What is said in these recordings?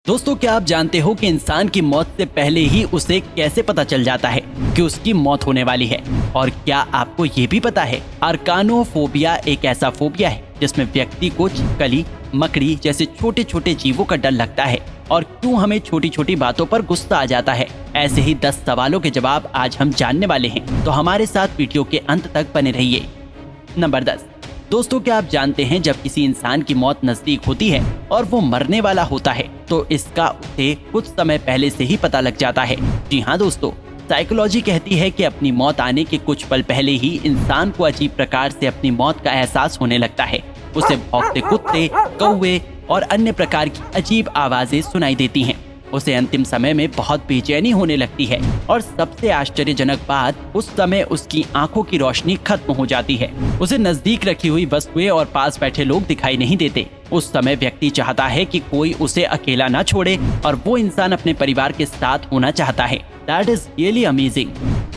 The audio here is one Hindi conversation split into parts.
दोस्तों, क्या आप जानते हो कि इंसान की मौत से पहले ही उसे कैसे पता चल जाता है कि उसकी मौत होने वाली है? और क्या आपको ये भी पता है आर्कानोफोबिया एक ऐसा फोबिया है जिसमें व्यक्ति को छिपकली, मकड़ी जैसे छोटे छोटे जीवों का डर लगता है और क्यों हमें छोटी छोटी बातों पर गुस्सा आ जाता है? ऐसे ही 10 सवालों के जवाब आज हम जानने वाले हैं, तो हमारे साथ वीडियो के अंत तक बने रहिए। नंबर 10। दोस्तों, क्या आप जानते हैं जब किसी इंसान की मौत नजदीक होती है और वो मरने वाला होता है तो इसका उसे कुछ समय पहले से ही पता लग जाता है। जी हाँ दोस्तों, साइकोलॉजी कहती है कि अपनी मौत आने के कुछ पल पहले ही इंसान को अजीब प्रकार से अपनी मौत का एहसास होने लगता है। उसे भौंकते कुत्ते, कौवे और अन्य प्रकार की अजीब आवाजें सुनाई देती हैं। उसे अंतिम समय में बहुत बेचैनी होने लगती है और सबसे आश्चर्यजनक बात, उस समय उसकी आंखों की रोशनी खत्म हो जाती है। उसे नजदीक रखी हुई वस्तुएं और पास बैठे लोग दिखाई नहीं देते। उस समय व्यक्ति चाहता है कि कोई उसे अकेला ना छोड़े और वो इंसान अपने परिवार के साथ होना चाहता है। That is really amazing.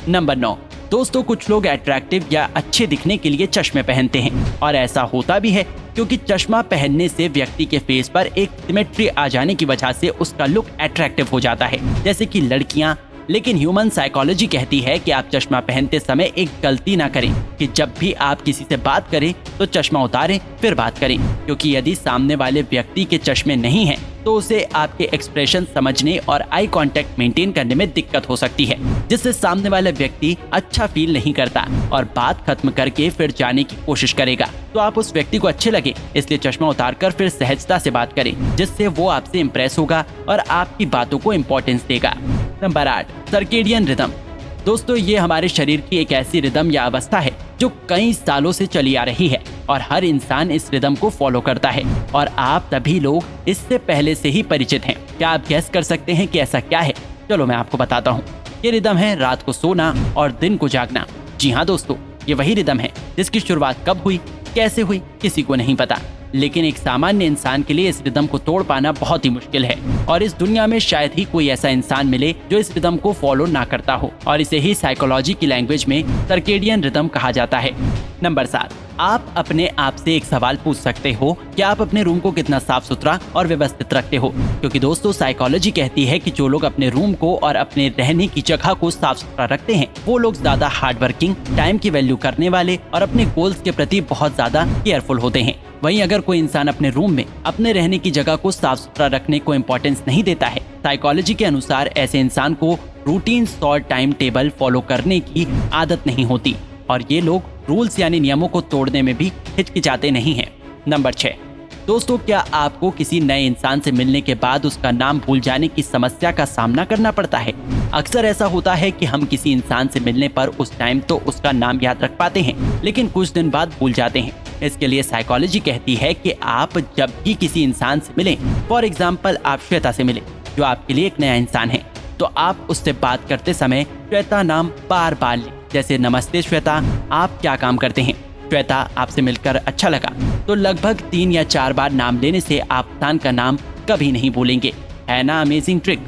Number 9। दोस्तों, कुछ लोग अट्रैक्टिव या अच्छे दिखने के लिए चश्मे पहनते हैं और ऐसा होता भी है क्योंकि चश्मा पहनने से व्यक्ति के फेस पर एक सिमेट्री आ जाने की वजह से उसका लुक अट्रैक्टिव हो जाता है, जैसे कि लड़कियां। लेकिन ह्यूमन साइकोलॉजी कहती है कि आप चश्मा पहनते समय एक गलती ना करें कि जब भी आप किसी से बात करें तो चश्मा उतारें फिर बात करें, क्योंकि यदि सामने वाले व्यक्ति के चश्मे नहीं हैं तो उसे आपके एक्सप्रेशन समझने और आई कांटेक्ट मेंटेन करने में दिक्कत हो सकती है, जिससे सामने वाला व्यक्ति अच्छा फील नहीं करता और बात खत्म करके फिर जाने की कोशिश करेगा। तो आप उस व्यक्ति को अच्छे लगे इसलिए चश्मा उतारकर फिर सहजता से बात करें, जिससे वो आपसे इम्प्रेस होगा और आपकी बातों को इम्पोर्टेंस देगा। नंबर 8। Circadian rhythm. दोस्तों, ये हमारे शरीर की एक ऐसी रिदम या अवस्था है जो कई सालों से चली आ रही है और हर इंसान इस रिदम को फॉलो करता है और आप सभी लोग इससे पहले से ही परिचित हैं। क्या आप गैस कर सकते हैं कि ऐसा क्या है? चलो मैं आपको बताता हूँ। ये रिदम है रात को सोना और दिन को जागना। जी हाँ दोस्तों, ये वही रिदम है जिसकी शुरुआत कब हुई, कैसे हुई, किसी को नहीं पता। लेकिन एक सामान्य इंसान के लिए इस रिदम को तोड़ पाना बहुत ही मुश्किल है और इस दुनिया में शायद ही कोई ऐसा इंसान मिले जो इस रिदम को फॉलो ना करता हो, और इसे ही साइकोलॉजी की लैंग्वेज में सर्केडियन रिदम कहा जाता है। नंबर 7। आप अपने आप से एक सवाल पूछ सकते हो कि आप अपने रूम को कितना साफ सुथरा और व्यवस्थित रखते हो, क्योंकि दोस्तों साइकोलॉजी कहती है कि जो लोग अपने रूम को और अपने रहने की जगह को साफ सुथरा रखते हैं वो लोग ज्यादा हार्ड वर्किंग, टाइम की वैल्यू करने वाले और अपने गोल्स के प्रति बहुत ज्यादा केयरफुल होते हैं। वहीं अगर कोई इंसान अपने रूम में अपने रहने की जगह को साफ सुथरा रखने को इम्पोर्टेंस नहीं देता है, साइकोलॉजी के अनुसार ऐसे इंसान को रूटीन और टाइम टेबल फॉलो करने की आदत नहीं होती और ये लोग रूल्स यानी नियमों को तोड़ने में भी हिचकिचाते नहीं हैं। नंबर 6। दोस्तों, क्या आपको किसी नए इंसान से मिलने के बाद उसका नाम भूल जाने की समस्या का सामना करना पड़ता है? अक्सर ऐसा होता है कि हम किसी इंसान से मिलने पर उस टाइम तो उसका नाम याद रख पाते हैं, लेकिन कुछ दिन बाद भूल जाते हैं। इसके लिए साइकोलॉजी कहती है कि आप जब भी किसी इंसान से मिलें, फॉर एग्जाम्पल आप श्वेता से मिले जो आपके लिए एक नया इंसान है, तो आप उससे बात करते समय श्वेता नाम बार बार लें, जैसे नमस्ते श्वेता, आप क्या काम करते हैं? श्वेता, आपसे मिलकर अच्छा लगा। तो लगभग 3 या 4 बार नाम लेने से आप इंसान का नाम कभी नहीं भूलेंगे। है ना अमेजिंग ट्रिक?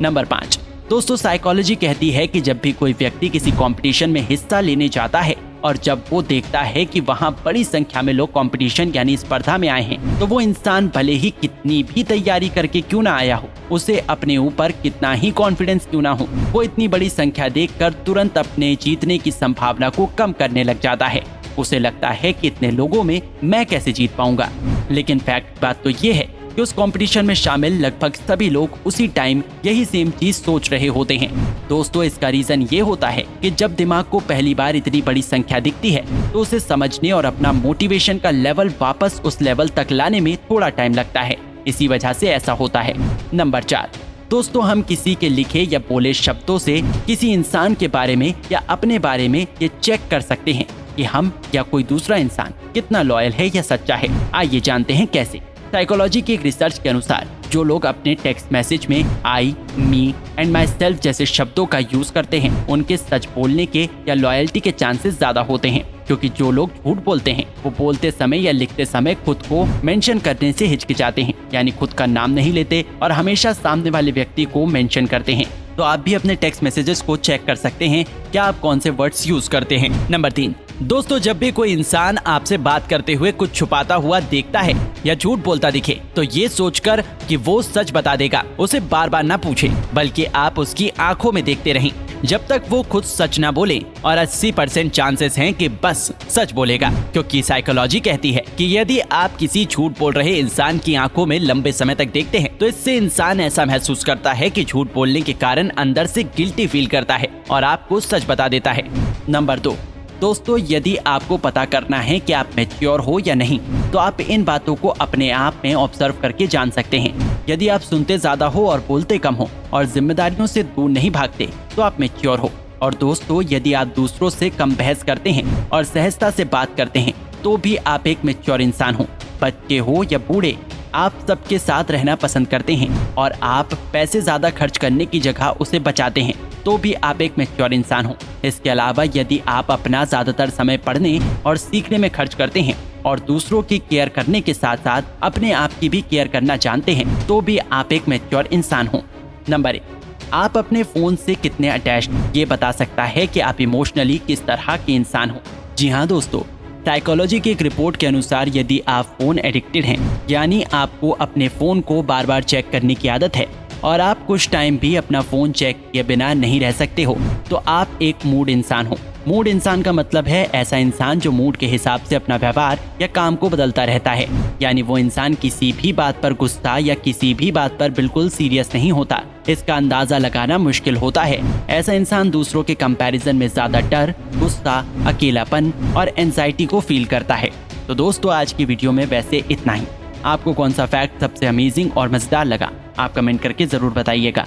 नंबर 5। दोस्तों, साइकोलॉजी कहती है कि जब भी कोई व्यक्ति किसी कंपटीशन में हिस्सा लेने जाता है और जब वो देखता है कि वहाँ बड़ी संख्या में लोग कंपटीशन यानी स्पर्धा में आए हैं, तो वो इंसान भले ही कितनी भी तैयारी करके क्यों ना आया हो, उसे अपने ऊपर कितना ही कॉन्फिडेंस क्यों ना हो, वो इतनी बड़ी संख्या देखकर तुरंत अपने जीतने की संभावना को कम करने लग जाता है। उसे लगता है कि इतने लोगों में मैं कैसे जीत पाऊंगा। लेकिन फैक्ट बात तो ये है कि उस कंपटीशन में शामिल लगभग सभी लोग उसी टाइम यही सेम चीज सोच रहे होते हैं। दोस्तों, इसका रीजन ये होता है कि जब दिमाग को पहली बार इतनी बड़ी संख्या दिखती है तो उसे समझने और अपना मोटिवेशन का लेवल वापस उस लेवल तक लाने में थोड़ा टाइम लगता है। इसी वजह से ऐसा होता है। नंबर 4। दोस्तों, हम किसी के लिखे या बोले शब्दों से किसी इंसान के बारे में या अपने बारे में ये चेक कर सकते हैं कि हम या कोई दूसरा इंसान कितना लॉयल है या सच्चा है। आइए जानते हैं कैसे। साइकोलॉजी की एक रिसर्च के अनुसार जो लोग अपने टेक्स्ट मैसेज में आई, मी एंड माई सेल्फ जैसे शब्दों का यूज करते हैं, उनके सच बोलने के या लॉयल्टी के चांसेस ज्यादा होते हैं, क्योंकि जो लोग झूठ बोलते हैं वो बोलते समय या लिखते समय खुद को मेंशन करने से हिचकिचाते हैं, यानी खुद का नाम नहीं लेते और हमेशा सामने वाले व्यक्ति को मेंशन करते हैं। तो आप भी अपने टेक्स्ट मैसेजेस को चेक कर सकते हैं क्या आप कौन से वर्ड्स यूज करते हैं। नंबर 3। दोस्तों, जब भी कोई इंसान आपसे बात करते हुए कुछ छुपाता हुआ देखता है या झूठ बोलता दिखे, तो ये सोचकर कि वो सच बता देगा, उसे बार बार ना पूछे, बल्कि आप उसकी आंखों में देखते रहें जब तक वो खुद सच ना बोले। और 80% चांसेस हैं कि बस सच बोलेगा, क्योंकि साइकोलॉजी कहती है कि यदि आप किसी झूठ बोल रहे इंसान की आंखों में लंबे समय तक देखते हैं, तो इससे इंसान ऐसा महसूस करता है कि झूठ बोलने के कारण अंदर से गिल्टी फील करता है और आपको सच बता देता है। नंबर 2, दोस्तों, यदि आपको पता करना है कि आप मैच्योर हो या नहीं, तो आप इन बातों को अपने आप में ऑब्जर्व करके जान सकते हैं। यदि आप सुनते ज्यादा हो और बोलते कम हो और जिम्मेदारियों से दूर नहीं भागते, तो आप मैच्योर हो। और दोस्तों, यदि आप दूसरों से कम बहस करते हैं और सहजता से बात करते हैं, तो भी आप एक मैच्योर इंसान हो। बच्चे हो या बूढ़े, आप सबके साथ रहना पसंद करते हैं और आप पैसे ज्यादा खर्च करने की जगह उसे बचाते हैं, तो भी आप एक मैच्योर इंसान हो। इसके अलावा यदि आप अपना ज्यादातर समय पढ़ने और सीखने में खर्च करते हैं और दूसरों की केयर करने के साथ साथ अपने आप की भी केयर करना जानते हैं, तो भी आप एक मैच्योर इंसान हो। नंबर 1, आप अपने फोन से कितने अटैच्ड, ये बता सकता है कि आप इमोशनली किस तरह के इंसान हो। जी हाँ दोस्तों, साइकोलॉजी की एक रिपोर्ट के अनुसार यदि आप फोन एडिक्टेड हैं, यानी आपको अपने फोन को बार बार चेक करने की आदत है और आप कुछ टाइम भी अपना फोन चेक किए बिना नहीं रह सकते हो, तो आप एक मूड इंसान हो। मूड इंसान का मतलब है ऐसा इंसान जो मूड के हिसाब से अपना व्यवहार या काम को बदलता रहता है। यानी वो इंसान किसी भी बात पर गुस्सा या किसी भी बात पर बिल्कुल सीरियस नहीं होता। इसका अंदाजा लगाना मुश्किल होता है। ऐसा इंसान दूसरों के कंपैरिजन में ज्यादा डर, गुस्सा, अकेलापन और एंजाइटी को फील करता है। तो दोस्तों, आज की वीडियो में वैसे इतना ही। आपको कौन सा फैक्ट सबसे अमेजिंग और मजेदार लगा, आप कमेंट करके जरूर बताइएगा।